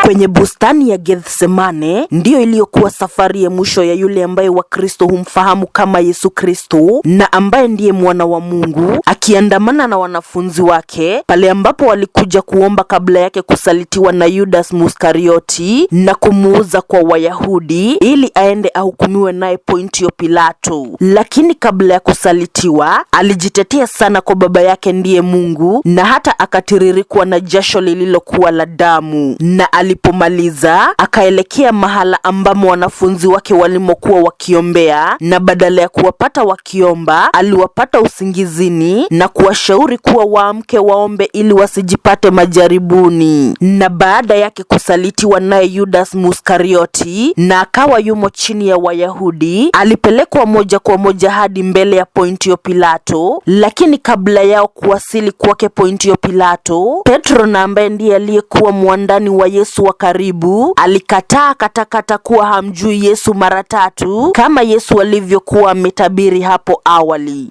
Kwenye bustani ya Gethsemane ndiyo iliyokuwa safari ya mwisho ya yule ambaye Wakristo humfahamu kama Yesu Kristo na ambaye ndiye mwana wa Mungu, akiandamana na wanafunzi wake pale ambapo walikuja kuomba kabla yake kusalitiwa na Yudas Muskarioti na kumuuza kwa Wayahudi ili aende ahukumiwe naye Pontio Pilato. Lakini kabla ya kusalitiwa alijitetea sana kwa baba yake ndiye Mungu na hata akatiririkwa na jasho lililokuwa la damu, na alipomaliza akaelekea mahala ambamo wanafunzi wake walimokuwa wakiombea, na badala ya kuwapata wakiomba aliwapata usingizini na kuwashauri kuwa waamke waombe ili wasijipate majaribuni. Na baada yake kusalitiwa naye Yudas Muskarioti na akawa yumo chini ya Wayahudi, alipelekwa moja kwa moja hadi mbele ya Pontio Pilato. Lakini kabla yao kuwasili kwake Pontio Pilato, Petro na ambaye ndiye aliyekuwa mwandani wa Yesu wa karibu alikataa katakata kuwa hamjui Yesu mara 3 kama Yesu alivyokuwa ametabiri hapo awali.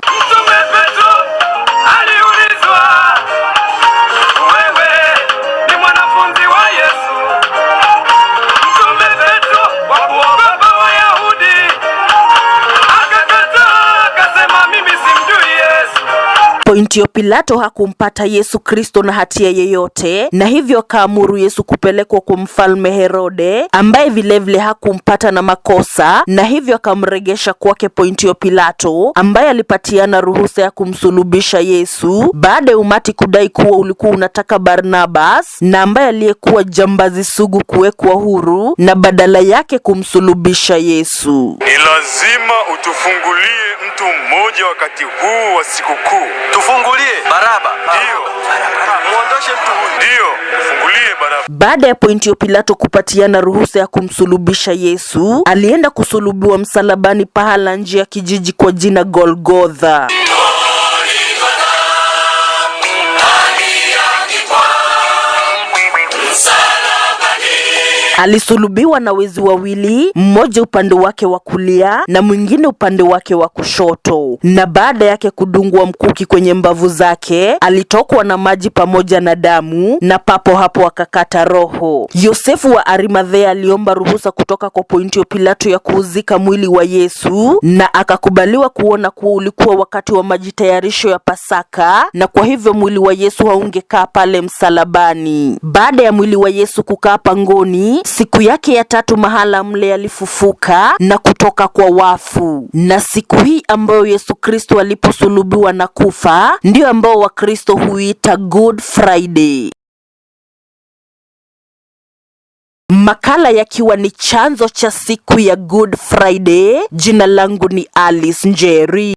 Pontio Pilato hakumpata Yesu Kristo na hatia yeyote, na hivyo akaamuru Yesu kupelekwa kwa mfalme Herode ambaye vilevile hakumpata na makosa, na hivyo akamregesha kwake Pontio Pilato ambaye alipatiana ruhusa ya kumsulubisha Yesu baada ya umati kudai kuwa ulikuwa unataka Barnabas na ambaye aliyekuwa jambazi sugu kuwekwa huru na badala yake kumsulubisha Yesu. Ni lazima utufungulie mtu mmoja wakati huu wa sikukuu. Tufungulie Baraba. Ndio. Muondoshe mtu huyu. Ndio, tufungulie Baraba. Baada ya Pontio Pilato kupatiana ruhusa ya kumsulubisha Yesu, alienda kusulubiwa msalabani pahala nje ya kijiji kwa jina Golgotha. Alisulubiwa na wezi wawili, mmoja upande wake wa kulia na mwingine upande wake wa kushoto, na baada yake kudungwa mkuki kwenye mbavu zake alitokwa na maji pamoja na damu, na papo hapo akakata roho. Yosefu wa Arimathea aliomba ruhusa kutoka kwa Pontio Pilato ya kuuzika mwili wa Yesu, na akakubaliwa kuona kuwa ulikuwa wakati wa majitayarisho ya Pasaka, na kwa hivyo mwili wa Yesu haungekaa pale msalabani. Baada ya mwili wa Yesu kukaa pangoni, siku yake ya 3 mahala mle alifufuka na kutoka kwa wafu. Na siku hii ambayo Yesu Kristo aliposulubiwa na kufa ndio ambao Wakristo huita Good Friday. Makala yakiwa ni chanzo cha siku ya Good Friday. Jina langu ni Alice Njeri.